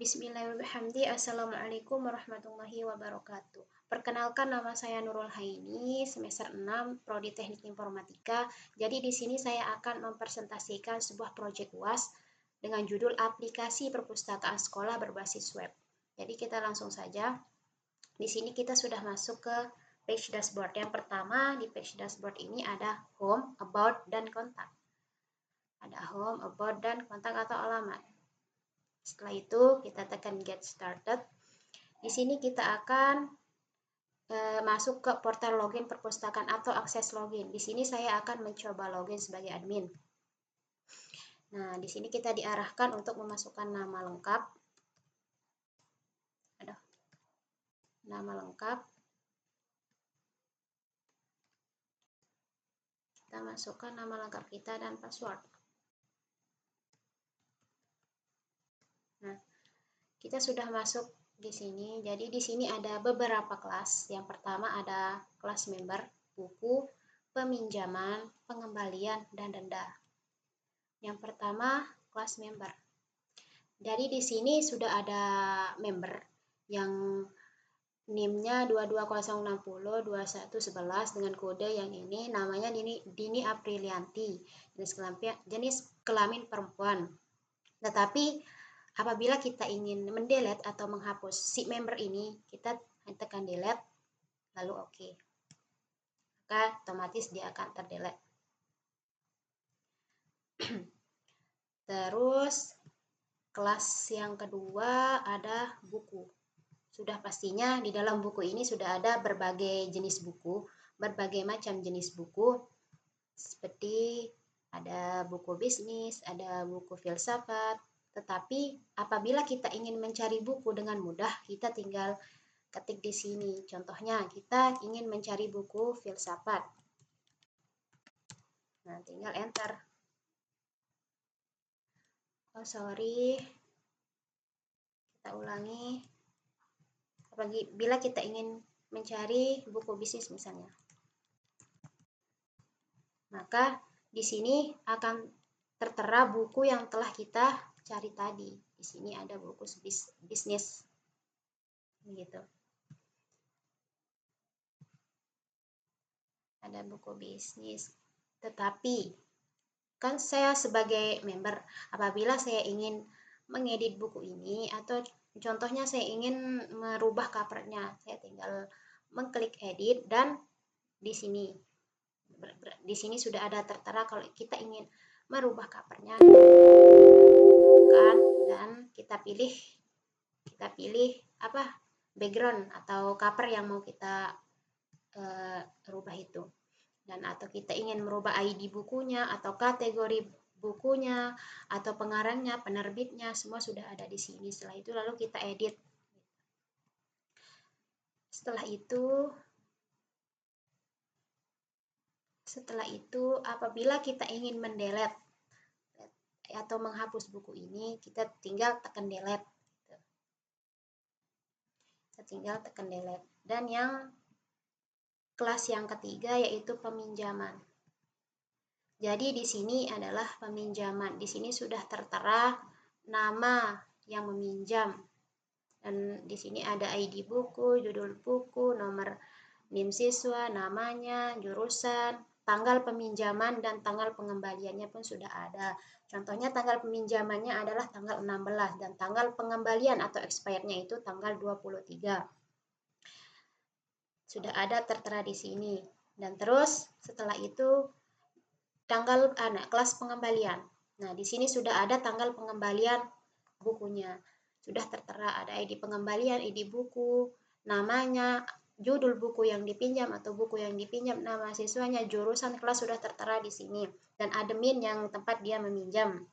Bismillahirrahmanirrahim. Assalamualaikum warahmatullahi wabarakatuh. Perkenalkan, nama saya Nurul Haini, semester 6, Prodi Teknik Informatika. Jadi di sini saya akan mempresentasikan sebuah proyek UAS dengan judul Aplikasi Perpustakaan Sekolah Berbasis Web. Jadi kita langsung saja. Di sini kita sudah masuk ke page dashboard. Yang pertama di page dashboard ini ada Home, About, dan Kontak. Ada Home, About, dan Kontak atau alamat. Setelah itu kita tekan Get Started. Di sini kita akan masuk ke portal login perpustakaan atau akses login. Di sini saya akan mencoba login sebagai admin. Nah, di sini kita diarahkan untuk memasukkan nama lengkap. Nama lengkap. Kita masukkan nama lengkap kita dan password. Nah, kita sudah masuk di sini. Jadi di sini ada beberapa kelas. Yang pertama ada kelas member, buku, peminjaman, pengembalian, dan denda. Yang pertama kelas member. Jadi di sini sudah ada member yang NIM-nya 2220602111 dengan kode yang ini, namanya Dini Aprilianti, jenis kelamin perempuan. Tetapi apabila kita ingin mendelete atau menghapus si member ini, kita tekan delete lalu oke. Maka otomatis dia akan terdelete. Terus kelas yang kedua ada buku. Sudah pastinya di dalam buku ini sudah ada berbagai jenis buku, berbagai macam jenis buku, seperti ada buku bisnis, ada buku filsafat. Tetapi apabila kita ingin mencari buku dengan mudah, kita tinggal ketik di sini. Contohnya kita ingin mencari buku filsafat. Nah, tinggal enter. Oh, sorry. Kita ulangi. Bila kita ingin mencari buku bisnis misalnya, maka di sini akan tertera buku yang telah kita cari tadi. Di sini ada buku bisnis, begitu. Ada buku bisnis. Tetapi kan saya sebagai member, apabila saya ingin mengedit buku ini atau contohnya saya ingin merubah covernya, saya tinggal mengklik edit dan di sini sudah ada tertera kalau kita ingin merubah covernya kan, dan kita pilih apa background atau cover yang mau kita rubah itu. Dan atau kita ingin merubah ID bukunya atau kategori bukunya atau pengarangnya, penerbitnya, semua sudah ada di sini. Setelah itu lalu kita edit. Setelah itu apabila kita ingin mendelete atau menghapus buku ini, kita tinggal tekan delete. Kita tinggal tekan delete. Dan yang kelas yang ketiga yaitu peminjaman. Jadi di sini adalah peminjaman. Di sini sudah tertera nama yang meminjam. Dan di sini ada ID buku, judul buku, nomor NIM siswa, namanya, jurusan, tanggal peminjaman dan tanggal pengembaliannya pun sudah ada. Contohnya tanggal peminjamannya adalah tanggal 16 dan tanggal pengembalian atau expirednya itu tanggal 23. Sudah ada tertera di sini. Dan terus setelah itu tanggal kelas pengembalian. Nah, di sini sudah ada tanggal pengembalian bukunya. Sudah tertera ada ID pengembalian, ID buku, namanya, judul buku yang dipinjam atau buku yang dipinjam, nama siswanya, jurusan, kelas sudah tertera di sini dan admin yang tempat dia meminjam.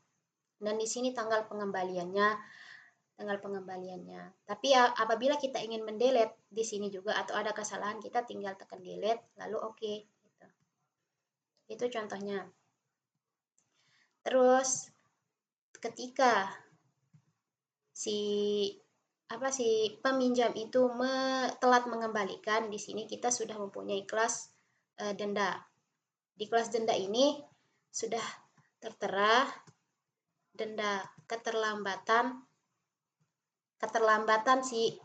Dan di sini tanggal pengembaliannya. Tapi apabila kita ingin mendelete di sini juga atau ada kesalahan, kita tinggal tekan delete lalu oke. Itu contohnya. Terus ketika si peminjam itu telat mengembalikan, di sini kita sudah mempunyai kelas denda. Di kelas denda ini sudah tertera denda keterlambatan keterlambatan si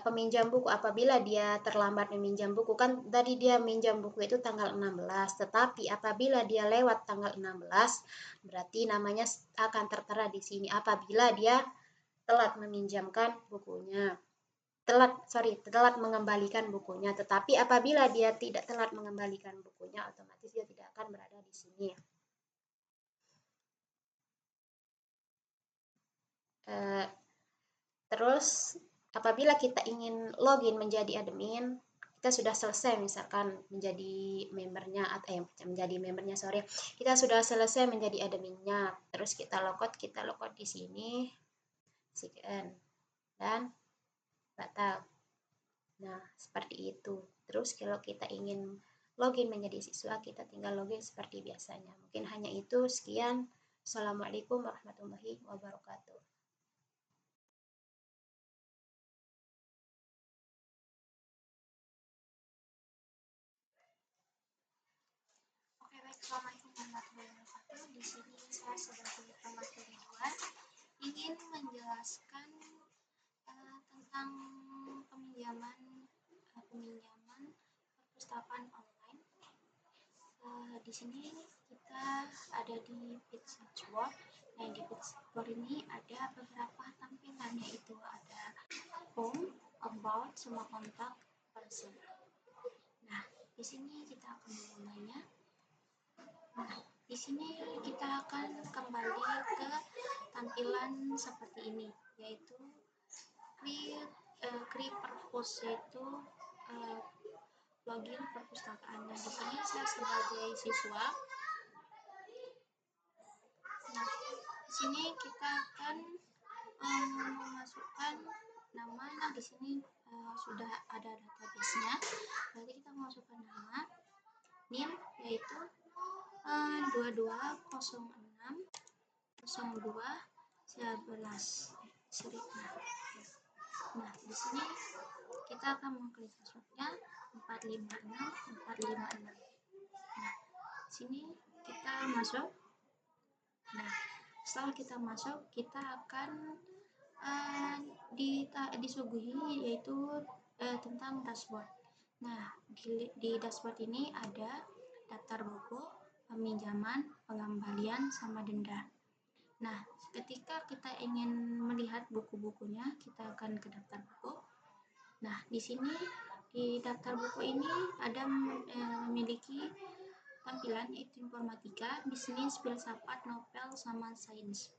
peminjam buku. Apabila dia terlambat meminjam buku, kan tadi dia minjam buku itu tanggal 16, tetapi apabila dia lewat tanggal 16, berarti namanya akan tertera di sini apabila dia telat meminjamkan bukunya. Telat mengembalikan bukunya. Tetapi apabila dia tidak telat mengembalikan bukunya, otomatis dia tidak akan berada di sini. Terus apabila kita ingin login menjadi admin, kita sudah selesai misalkan menjadi membernya kita sudah selesai menjadi adminnya, terus kita logout di sini, sign dan batal. Nah, seperti itu. Terus kalau kita ingin login menjadi siswa, kita tinggal login seperti biasanya. Mungkin hanya itu. Sekian. Assalamualaikum warahmatullahi wabarakatuh. Oke, baik. Assalamualaikum warahmatullahi wabarakatuh. Di sini saya sebagai pemateri 2 ingin menjelaskan tentang peminjaman perpustakaan online. Di sini kita ada di page dashboard. Nah, di page dashboard ini ada beberapa tampilan, yaitu ada home, about, sama kontak person. Nah, di sini kita akan memulainya. Nah, di sini kita akan kembali ke tampilan seperti ini, yaitu create purpose, yaitu login perpustakaan. Nah, di sini saya sebagai siswa. Nah, di sini kita akan memasukkan nama. Nah, di sini sudah ada database-nya. Berarti kita memasukkan nama, NIM yaitu 2206 02 11. Nah, di sini kita akan mengklik passwordnya 456 456. Nah, di sini kita masuk. Nah, setelah kita masuk, kita akan disuguhi yaitu tentang dashboard. Nah, di dashboard ini ada daftar buku, peminjaman, pengembalian, sama denda. Nah, ketika kita ingin melihat buku-bukunya, kita akan ke daftar buku. Nah, di sini di daftar buku ini ada memiliki tampilan yaitu informatika, bisnis, filsafat, novel, sama sains.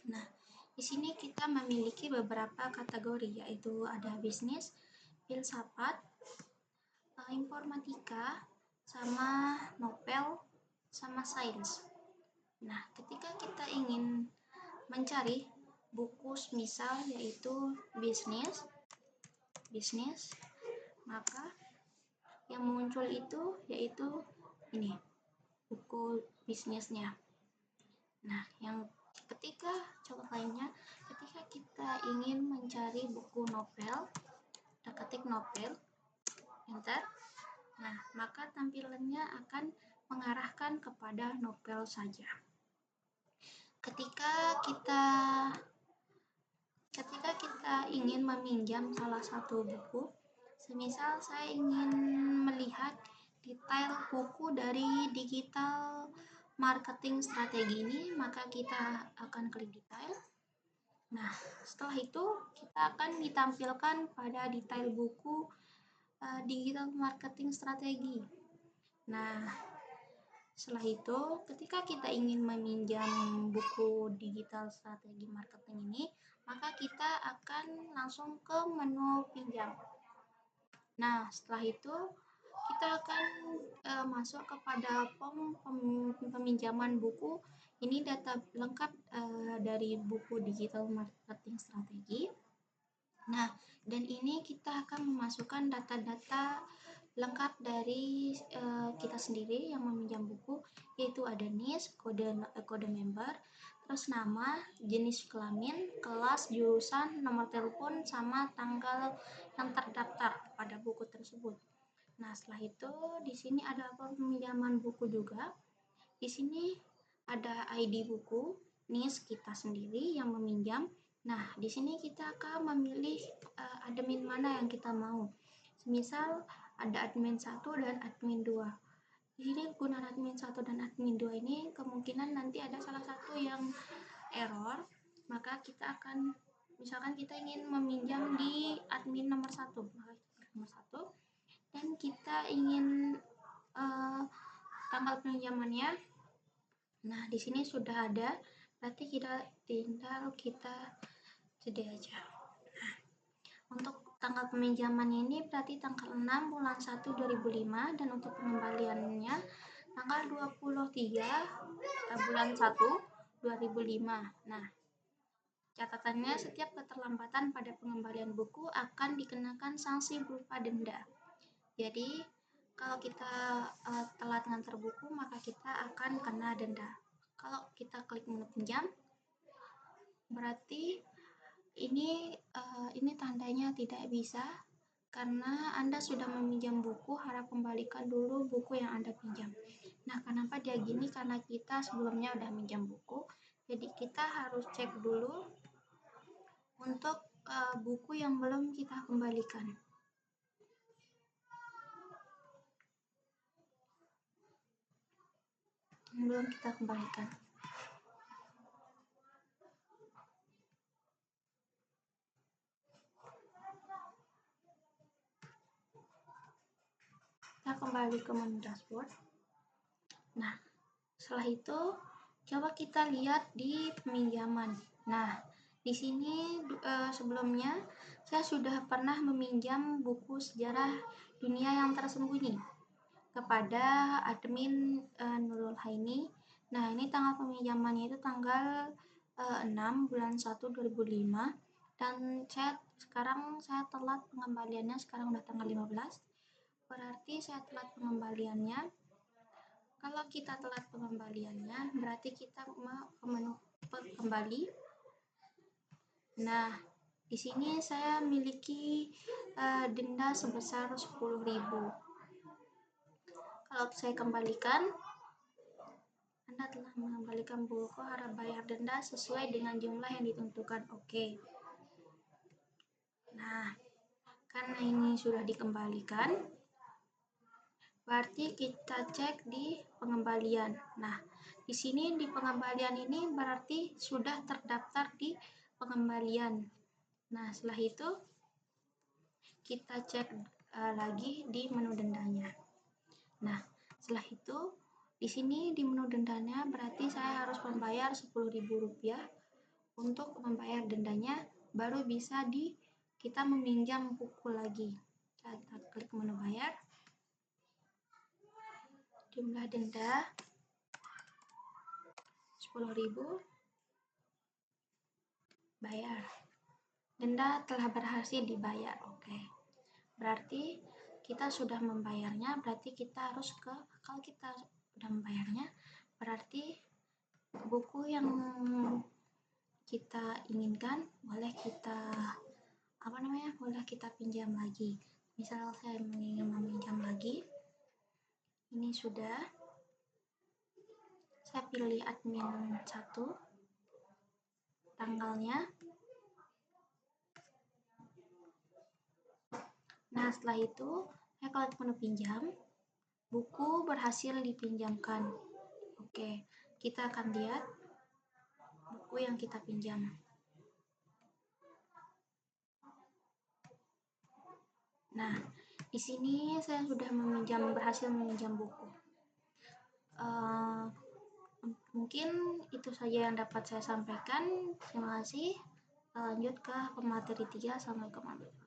Nah, di sini kita memiliki beberapa kategori, yaitu ada bisnis, filsafat, informatika, sama novel, sama sains. Nah, ketika kita ingin mencari buku misal yaitu bisnis, maka yang muncul itu yaitu ini, buku bisnisnya. Nah, yang ketika contoh lainnya, ketika kita ingin mencari buku novel, kita ketik novel, enter. Nah, maka tampilannya akan mengarahkan kepada novel saja. Ketika kita ingin meminjam salah satu buku, semisal saya ingin melihat detail buku dari digital marketing strategi ini, maka kita akan klik detail. Nah, setelah itu kita akan ditampilkan pada detail buku digital marketing strategi. Nah, setelah itu ketika kita ingin meminjam buku digital strategi marketing ini, maka kita akan langsung ke menu pinjam. Nah, setelah itu kita akan masuk kepada form peminjaman buku. Ini data lengkap dari buku digital marketing strategi. Nah, dan ini kita akan memasukkan data-data lengkap dari kita sendiri yang meminjam buku, yaitu ada NIS, kode member, terus nama, jenis kelamin, kelas, jurusan, nomor telepon, sama tanggal yang terdaftar pada buku tersebut. Nah, setelah itu di sini ada peminjaman buku juga. Di sini ada ID buku, NIS kita sendiri yang meminjam, Nah, di sini kita akan memilih admin mana yang kita mau. Misal ada admin 1 dan admin 2. Di sini gunaan admin 1 dan admin 2 ini kemungkinan nanti ada salah satu yang error, maka kita akan misalkan kita ingin meminjam di admin nomor 1, dan kita ingin uh, tanggal pinjamannya. Nah, di sini sudah ada, berarti kita tinggal kita sedia aja. Nah, untuk tanggal peminjamannya ini berarti tanggal 6 bulan 1 2005, dan untuk pengembaliannya tanggal 23 bulan 1 2005. Nah, catatannya setiap keterlambatan pada pengembalian buku akan dikenakan sanksi berupa denda. Jadi, kalau kita telat ngantar buku, maka kita akan kena denda. Kalau kita klik menu pinjam, berarti ini tandanya tidak bisa karena Anda sudah meminjam buku, harap kembalikan dulu buku yang Anda pinjam. Nah, kenapa dia gini? Karena kita sebelumnya udah minjam buku, jadi kita harus cek dulu untuk buku yang belum kita kembalikan. Kita kembali ke menu dashboard. Nah, setelah itu coba kita lihat di peminjaman. Nah, di sini sebelumnya saya sudah pernah meminjam buku Sejarah Dunia yang Tersembunyi kepada admin Nurul Haini. Nah, ini tanggal peminjamannya itu tanggal 6 bulan 1 2005, dan saya telat pengembaliannya, sekarang udah tanggal 15. Berarti saya telat pengembaliannya. Kalau kita telat pengembaliannya, berarti kita mau ke menu kembali. Nah, di sini saya miliki denda sebesar 10.000. Kalau saya kembalikan, Anda telah mengembalikan buku, harap bayar denda sesuai dengan jumlah yang ditentukan. Oke. Nah, karena ini sudah dikembalikan, berarti kita cek di pengembalian. Nah, di sini di pengembalian ini berarti sudah terdaftar di pengembalian. Nah, setelah itu kita cek lagi di menu dendanya. Nah, setelah itu di sini di menu dendanya berarti saya harus membayar Rp10.000 untuk membayar dendanya, baru bisa kita meminjam buku lagi. Kita klik menu bayar. Jumlah denda 10.000, bayar. Denda telah berhasil dibayar. Oke. Berarti kita sudah membayarnya, berarti kita harus kalau kita sudah membayarnya, berarti buku yang kita inginkan boleh kita pinjam lagi. Misal saya ingin meminjam lagi, ini sudah saya pilih admin 1, tanggalnya. Nah, setelah itu saya klik menu pinjam, buku berhasil dipinjamkan. Oke, kita akan lihat buku yang kita pinjam. Nah, di sini saya sudah berhasil meminjam buku. Mungkin itu saja yang dapat saya sampaikan. Terima kasih. Lanjut ke pemateri 3. Assalamualaikum warahmatullahi wabarakatuh.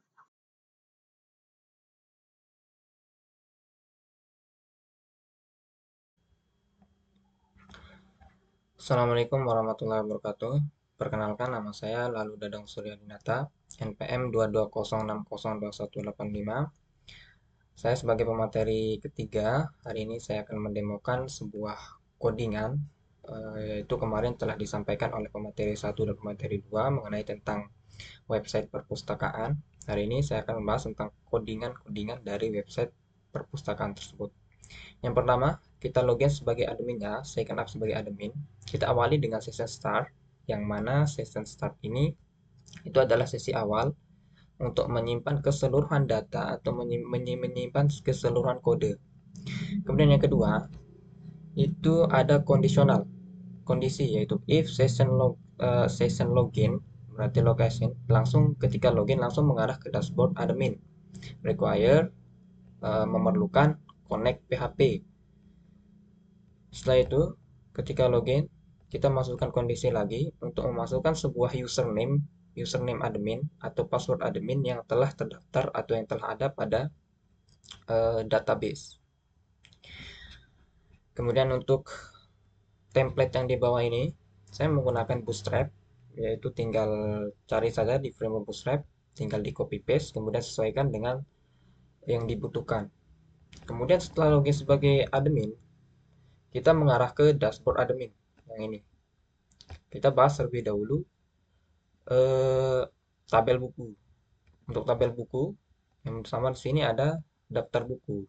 Assalamualaikum warahmatullahi wabarakatuh. Perkenalkan, nama saya Lalu Dadang Suryadinata, NPM 220602185. Saya sebagai pemateri ketiga, hari ini saya akan mendemokan sebuah codingan, yaitu kemarin telah disampaikan oleh pemateri 1 dan pemateri 2 mengenai tentang website perpustakaan. Hari ini saya akan membahas tentang codingan-codingan dari website perpustakaan tersebut. Yang pertama, kita login sebagai adminnya, sign up sebagai admin. Kita awali dengan session start, yang mana session start ini Itu adalah sesi awal untuk menyimpan keseluruhan data atau menyimpan keseluruhan kode. Kemudian yang kedua, itu ada kondisional. Kondisi yaitu if session login berarti location langsung ketika login langsung mengarah ke dashboard admin. Require memerlukan connect PHP. Setelah itu, ketika login, kita masukkan kondisi lagi untuk memasukkan sebuah username admin atau password admin yang telah terdaftar atau yang telah ada pada database. Kemudian untuk template yang di bawah ini, saya menggunakan Bootstrap, yaitu tinggal cari saja di framework Bootstrap, tinggal di copy paste, kemudian sesuaikan dengan yang dibutuhkan. Kemudian setelah login sebagai admin, kita mengarah ke dashboard admin yang ini. Kita bahas terlebih dahulu eh, tabel buku. Untuk tabel buku, yang bersama di sini ada daftar buku.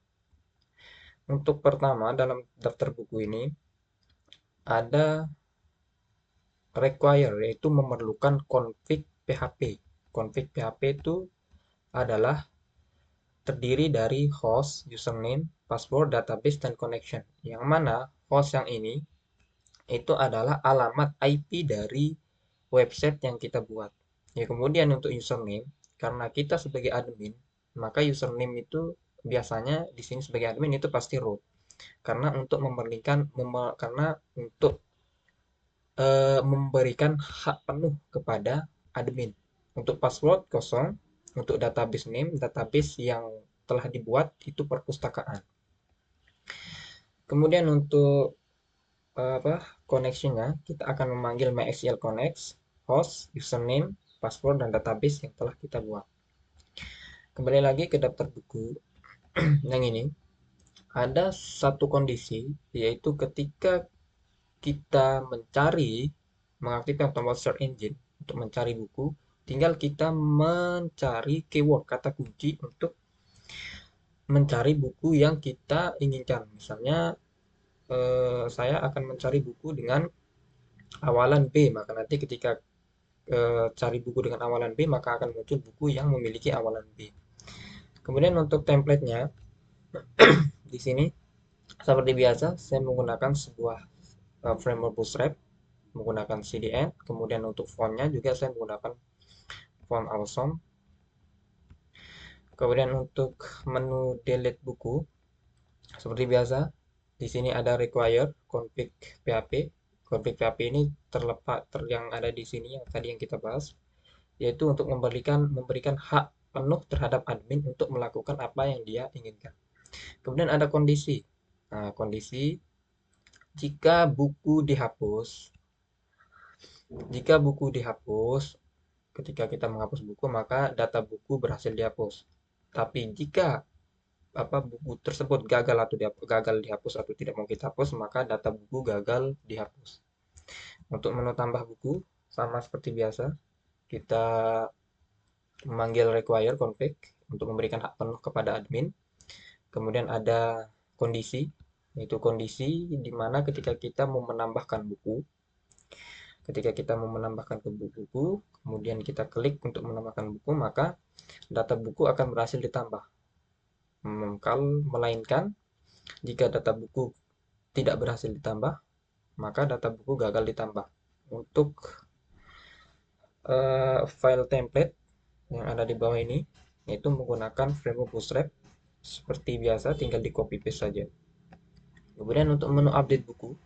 Untuk pertama dalam daftar buku ini ada require, yaitu memerlukan config PHP. Config PHP itu adalah terdiri dari host, username, password, database, dan connection. Yang mana host yang ini itu adalah alamat IP dari website yang kita buat. Ya, kemudian untuk username, karena kita sebagai admin, maka username itu biasanya di sini sebagai admin itu pasti root. Karena untuk memberikan hak penuh kepada admin. Untuk password kosong, untuk database name, database yang telah dibuat itu perpustakaan. Kemudian untuk connection-nya, kita akan memanggil MySQL Connect, host, username, password, dan database yang telah kita buat. Kembali lagi ke daftar buku yang ini, ada satu kondisi, yaitu ketika kita mengaktifkan tombol search engine untuk mencari buku, tinggal kita mencari keyword, kata kunci untuk mencari buku yang kita inginkan. Misalnya, saya akan mencari buku dengan awalan B, maka nanti ketika cari buku dengan awalan B, maka akan muncul buku yang memiliki awalan B. Kemudian untuk template-nya, di sini seperti biasa, saya menggunakan sebuah framework Bootstrap, menggunakan CDN. Kemudian untuk font-nya juga saya menggunakan font Awesome. Kemudian untuk menu delete buku, seperti biasa, di sini ada require config PHP. Config PHP ini yang ada di sini yang tadi yang kita bahas, yaitu untuk memberikan hak penuh terhadap admin untuk melakukan apa yang dia inginkan. Kemudian ada kondisi. Nah, kondisi jika buku dihapus, ketika kita menghapus buku, maka data buku berhasil dihapus. Tapi jika buku tersebut gagal dihapus atau tidak mau kita hapus, maka data buku gagal dihapus. Untuk menu tambah buku, sama seperti biasa, kita memanggil require config untuk memberikan hak penuh kepada admin. Kemudian ada kondisi, yaitu kondisi di mana ketika kita mau menambahkan buku, kemudian kita klik untuk menambahkan buku, maka data buku akan berhasil ditambah. Melainkan jika data buku tidak berhasil ditambah, maka data buku gagal ditambah. Untuk file template yang ada di bawah ini, yaitu menggunakan framework Bootstrap, seperti biasa tinggal di copy paste saja. Kemudian untuk menu update buku,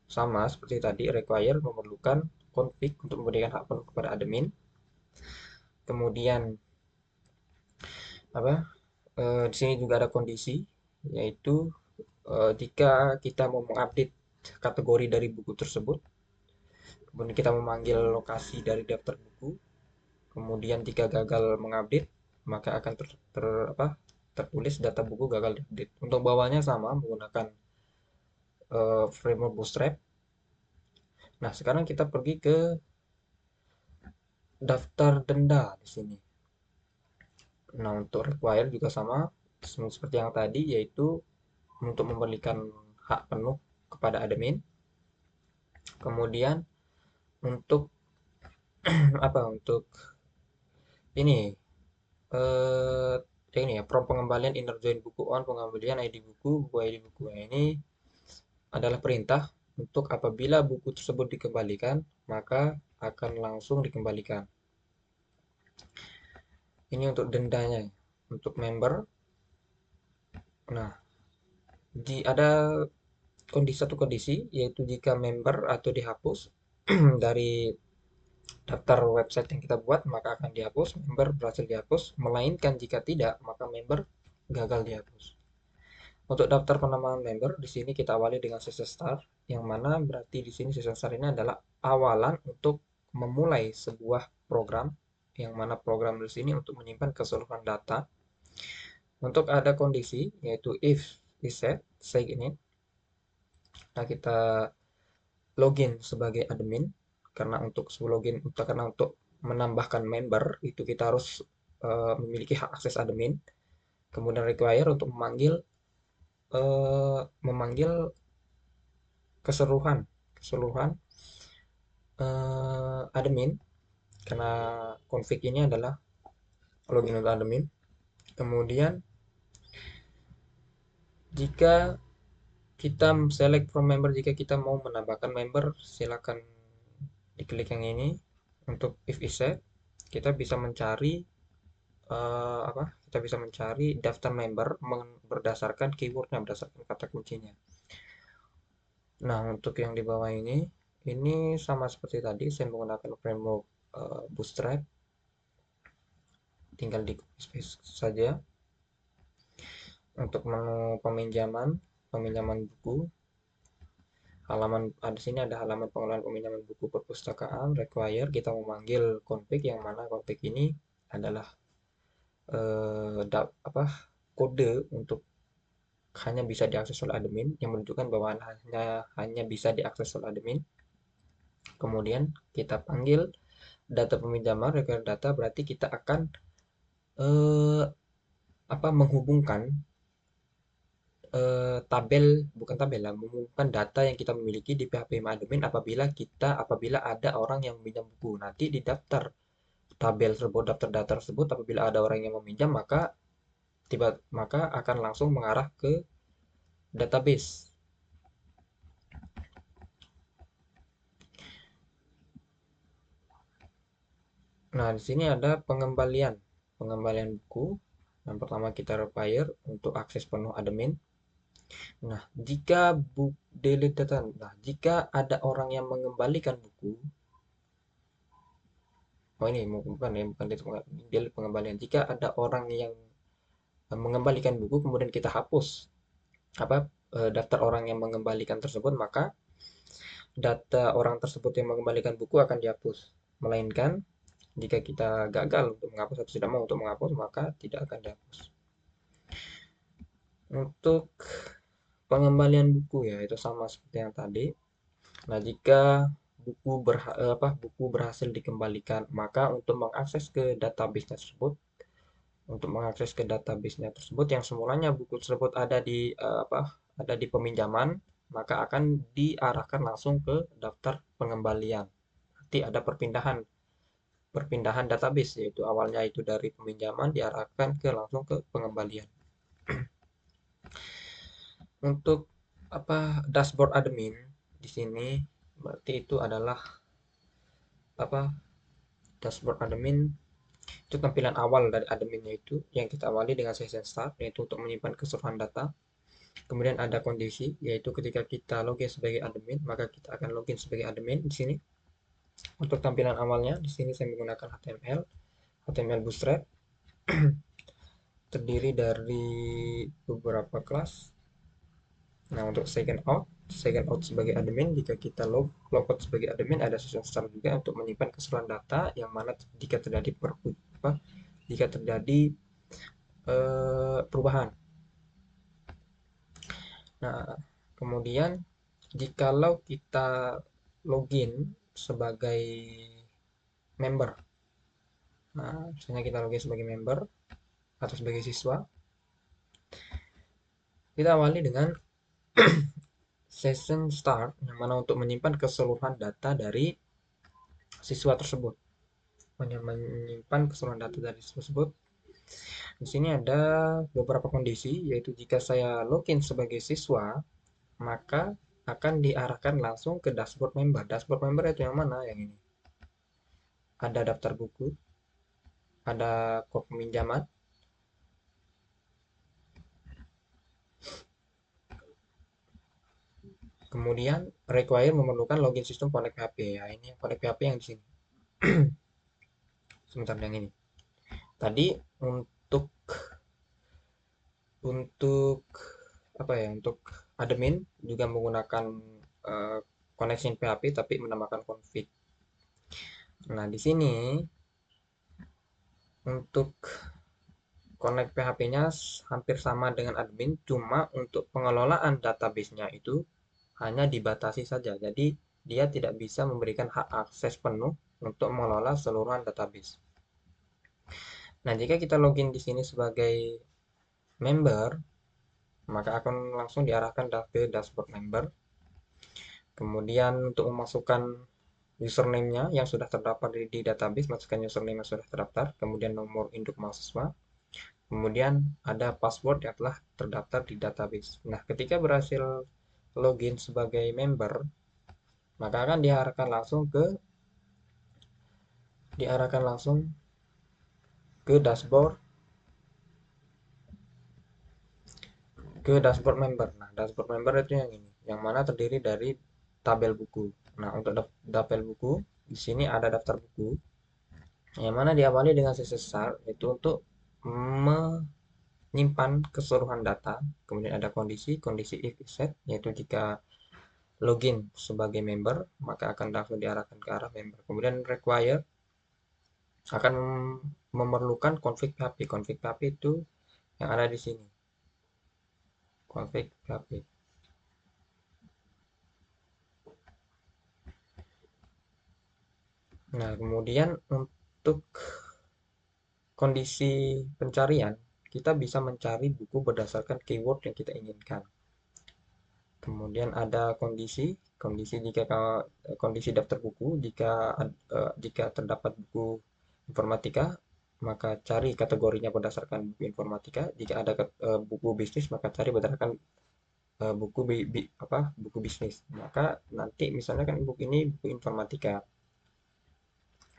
sama seperti tadi, require memerlukan config untuk memberikan hak penuh kepada admin. Kemudian di sini juga ada kondisi, yaitu jika kita mau mengupdate kategori dari buku tersebut, kemudian kita memanggil lokasi dari daftar buku, kemudian jika gagal mengupdate, maka akan tertulis data buku gagal diupdate. Untuk bawahnya sama, menggunakan framework Bootstrap. Nah, sekarang kita pergi ke daftar denda di sini. Nah, untuk require juga sama seperti yang tadi, yaitu untuk memberikan hak penuh kepada admin. Kemudian untuk apa untuk ini eh ini ya pengembalian inner join buku on, pengembalian ID buku, buku ID buku. Nah, ini adalah perintah untuk apabila buku tersebut dikembalikan, maka akan langsung dikembalikan. Ini untuk dendanya, untuk member. Nah, ada satu kondisi, yaitu jika member atau dihapus dari daftar website yang kita buat, maka akan dihapus, member berhasil dihapus, melainkan jika tidak, maka member gagal dihapus. Untuk daftar penambahan member, di sini kita awali dengan session start, yang mana berarti di sini session start ini adalah awalan untuk memulai sebuah program, yang mana program di sini untuk menyimpan keseluruhan data. Untuk ada kondisi, yaitu if is set, say ini, nah kita login sebagai admin, karena untuk menambahkan member itu kita harus memiliki hak akses admin. Kemudian require untuk memanggil keseluruhan keseluruhan admin, karena config ini adalah login untuk admin. Kemudian jika kita select from member, jika kita mau menambahkan member, silakan diklik yang ini. Untuk if is set, kita bisa mencari kita bisa mencari daftar member berdasarkan keywordnya, berdasarkan kata kuncinya. Nah, untuk yang di bawah ini sama seperti tadi, saya menggunakan framework Bootstrap, tinggal di copy paste saja. Untuk menu peminjaman buku, di sini ada halaman pengelolaan peminjaman buku perpustakaan. Require, kita memanggil config, yang mana config ini adalah kode untuk hanya bisa diakses oleh admin, yang menunjukkan bahwa hanya bisa diakses oleh admin. Kemudian kita panggil data peminjaman, require data, berarti kita akan menghubungkan menghubungkan data yang kita memiliki di PHP admin apabila ada orang yang meminjam buku. Nanti di daftar data tersebut, apabila ada orang yang meminjam, maka akan langsung mengarah ke database. Nah, di sini ada pengembalian buku. Yang pertama kita require untuk akses penuh admin. Nah, jika ada orang yang mengembalikan buku, ini bukan delete pengembalian. Jika ada orang yang mengembalikan buku, kemudian kita hapus daftar orang yang mengembalikan tersebut, maka data orang tersebut yang mengembalikan buku akan dihapus. Melainkan jika kita gagal untuk menghapus atau tidak mau untuk menghapus, maka tidak akan dihapus. Untuk pengembalian buku, ya itu sama seperti yang tadi. Nah, jika buku berhasil dikembalikan, maka untuk mengakses ke database-nya tersebut yang semulanya buku tersebut ada di peminjaman, maka akan diarahkan langsung ke daftar pengembalian. Nanti ada perpindahan database, yaitu awalnya itu dari peminjaman diarahkan langsung ke pengembalian. Untuk dashboard admin di sini berarti itu adalah dashboard admin itu tampilan awal dari adminnya, itu yang kita awali dengan session start, yaitu untuk menyimpan keseluruhan data. Kemudian ada kondisi, yaitu ketika kita login sebagai admin, maka kita akan login sebagai admin di sini. Untuk tampilan awalnya di sini saya menggunakan HTML Bootstrap, terdiri dari beberapa kelas. Nah, untuk second out sebagai admin, jika kita logout sebagai admin, ada session start juga untuk menyimpan keseluruhan data, yang mana jika terjadi perubahan. Nah, kemudian jikalau kita login sebagai member, nah misalnya kita login sebagai member atau sebagai siswa, kita awali dengan session start, yang mana untuk menyimpan keseluruhan data dari siswa tersebut, menyimpan keseluruhan data dari siswa tersebut. Di sini ada beberapa kondisi, yaitu jika saya login sebagai siswa, maka akan diarahkan langsung ke dashboard member. Dashboard member itu yang mana? Yang ini. Ada daftar buku, ada kod peminjaman, kemudian require memerlukan login sistem Connect PHP. Ya, ini Connect PHP yang di sini. Sebentar, yang ini. Tadi untuk apa ya? Untuk admin juga menggunakan connection PHP tapi menambahkan config. Nah, di sini untuk connect PHP-nya hampir sama dengan admin, cuma untuk pengelolaan database-nya itu hanya dibatasi saja. Jadi, dia tidak bisa memberikan hak akses penuh untuk mengelola seluruhan database. Nah, jika kita login di sini sebagai member, maka akan langsung diarahkan ke dashboard member. Kemudian untuk memasukkan username-nya yang sudah terdaftar di database, masukkan username yang sudah terdaftar, kemudian nomor induk mahasiswa, kemudian ada password yang telah terdaftar di database. Nah, ketika berhasil login sebagai member, maka akan diarahkan langsung ke dashboard member. Nah, dashboard member itu yang ini, yang mana terdiri dari tabel buku. Nah, untuk tabel buku, di sini ada daftar buku, yang mana diawali dengan sesi start, itu untuk menyimpan keseluruhan data. Kemudian ada kondisi if set, yaitu jika login sebagai member, maka akan langsung diarahkan ke arah member. Kemudian require akan memerlukan config PHP. Config PHP itu yang ada di sini. Config PHP. Nah, kemudian untuk kondisi pencarian, kita bisa mencari buku berdasarkan keyword yang kita inginkan. Kemudian ada kondisi daftar buku, jika terdapat buku informatika, maka cari kategorinya berdasarkan buku informatika. Jika ada buku bisnis, maka cari berdasarkan buku bisnis. Maka nanti misalnya kan buku ini buku informatika.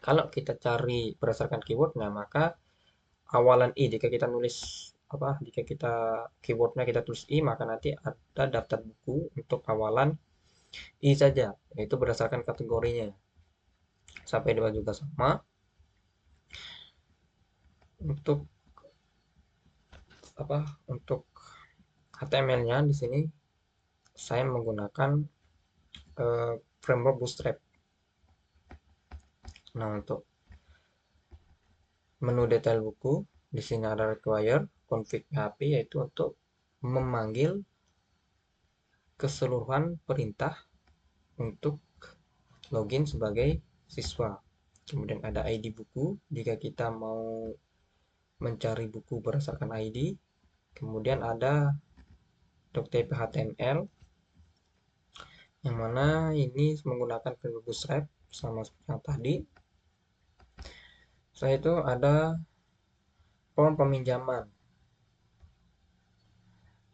Kalau kita cari berdasarkan keywordnya, maka awalan i, jika kita keywordnya kita tulis i, maka nanti ada daftar buku untuk awalan i saja, yaitu berdasarkan kategorinya. Sampai 2 juga sama. Untuk HTML-nya di sini saya menggunakan framework Bootstrap. Nah, untuk menu detail buku, di sini ada require config PHP, yaitu untuk memanggil keseluruhan perintah untuk login sebagai siswa. Kemudian ada ID buku, jika kita mau mencari buku berdasarkan ID. Kemudian ada .html, yang mana ini menggunakan framework Bootstrap sama seperti yang tadi. Setelah itu ada form peminjaman.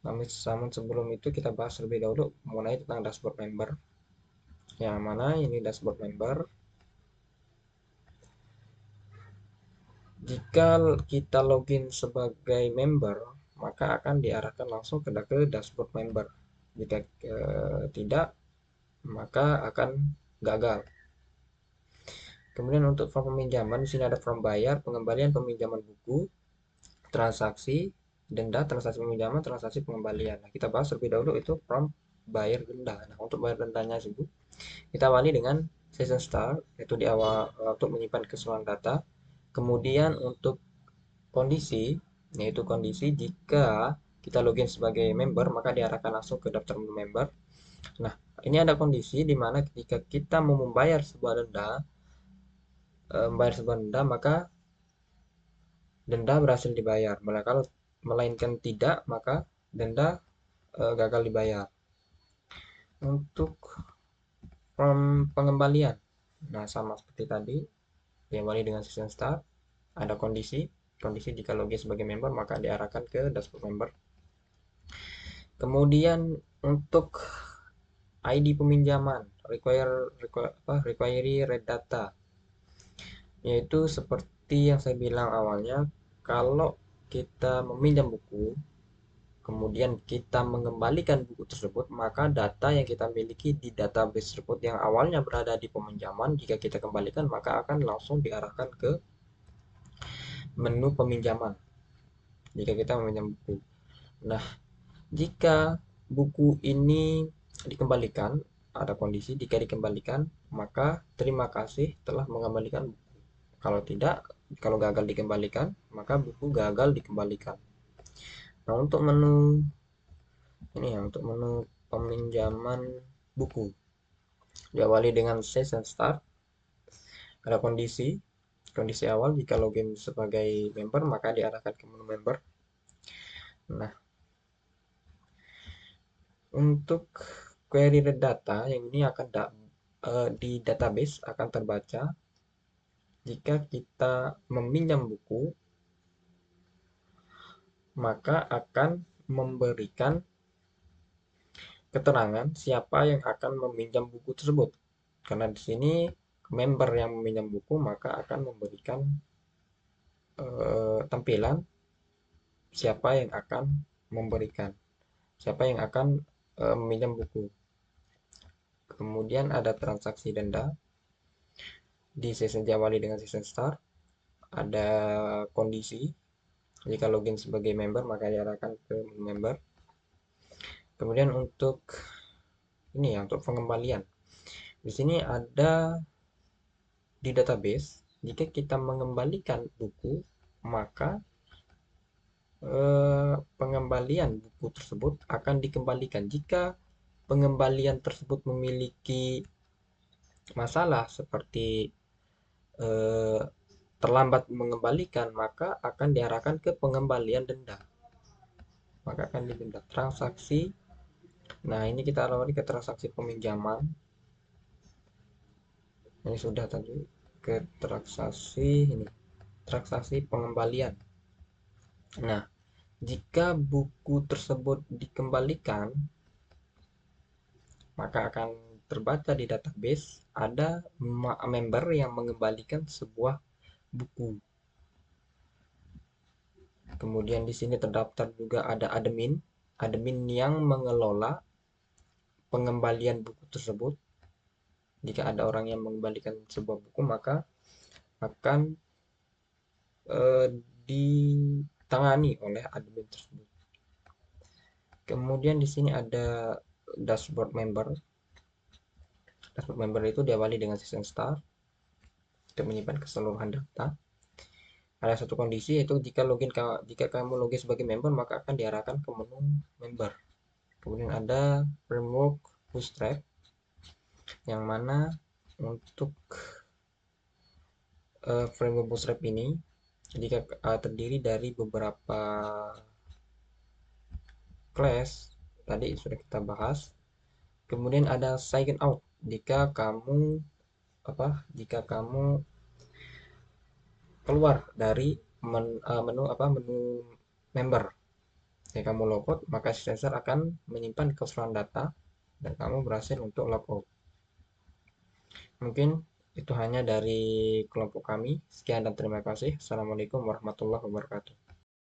Namun sebelum itu kita bahas lebih dahulu mengenai tentang dashboard member. Yang mana ini dashboard member. Jika kita login sebagai member, maka akan diarahkan langsung ke dashboard member. Jika tidak, maka akan gagal. Kemudian untuk form peminjaman, di sini ada form bayar, pengembalian peminjaman buku, transaksi, denda, transaksi peminjaman, transaksi pengembalian. Nah, kita bahas lebih dahulu itu form bayar denda. Nah, untuk bayar dendanya itu kita awali dengan session start, yaitu di awal untuk menyimpan keseluruhan data. Kemudian untuk kondisi, yaitu kondisi jika kita login sebagai member, maka diarahkan langsung ke daftar member. Nah, ini ada kondisi di mana ketika kita mau membayar sebuah denda, maka denda berhasil dibayar. Melainkan tidak, maka denda gagal dibayar. Untuk form pengembalian, Nah, sama seperti tadi, diawali dengan session start, ada kondisi jika login sebagai member maka diarahkan ke dashboard member. Kemudian untuk ID peminjaman, require red data, yaitu seperti yang saya bilang awalnya, kalau kita meminjam buku, kemudian kita mengembalikan buku tersebut, maka data yang kita miliki di database tersebut yang awalnya berada di peminjaman, jika kita kembalikan maka akan langsung diarahkan ke menu peminjaman jika kita meminjam buku. Nah, jika buku ini dikembalikan, ada kondisi jika dikembalikan, maka terima kasih telah mengembalikan buku. Kalau tidak, kalau gagal dikembalikan, maka buku gagal dikembalikan. Nah, untuk menu ini ya, untuk menu peminjaman buku, diawali dengan session start, ada kondisi awal jika login sebagai member maka diarahkan ke menu member. Nah, untuk query data yang ini akan di database akan terbaca jika kita meminjam buku, maka akan memberikan keterangan siapa yang akan meminjam buku tersebut. Karena di sini member yang meminjam buku maka akan memberikan tampilan siapa yang akan memberikan, siapa yang akan meminjam buku. Kemudian ada transaksi denda di session diawali dengan session start, ada kondisi jika login sebagai member maka diarahkan ke member. Kemudian untuk ini ya, untuk pengembalian, di sini ada di database jika kita mengembalikan buku maka pengembalian buku tersebut akan dikembalikan. Jika pengembalian tersebut memiliki masalah seperti terlambat mengembalikan, maka akan diarahkan ke pengembalian denda. Maka akan didenda. Transaksi. Nah, ini kita lari ke transaksi peminjaman. Ini sudah tadi ke transaksi ini. Transaksi pengembalian. Nah, jika buku tersebut dikembalikan, maka akan terbaca di database ada member yang mengembalikan sebuah buku. Kemudian di sini terdaftar juga ada admin yang mengelola pengembalian buku tersebut. Jika ada orang yang mengembalikan sebuah buku, maka akan ditangani oleh admin tersebut. Kemudian di sini ada dashboard member. Dashboard member itu diawali dengan session start untuk menyimpan keseluruhan data. Ada satu kondisi yaitu jika kamu login sebagai member maka akan diarahkan ke menu member. Kemudian ada framework Bootstrap yang mana untuk framework Bootstrap ini jika terdiri dari beberapa class, tadi sudah kita bahas. Kemudian ada sign out jika kamu keluar dari menu member. Jika kamu logout, maka sensor akan menyimpan keseluruhan data dan kamu berhasil untuk logout. Mungkin itu hanya dari kelompok kami. Sekian dan terima kasih. Assalamualaikum warahmatullahi wabarakatuh.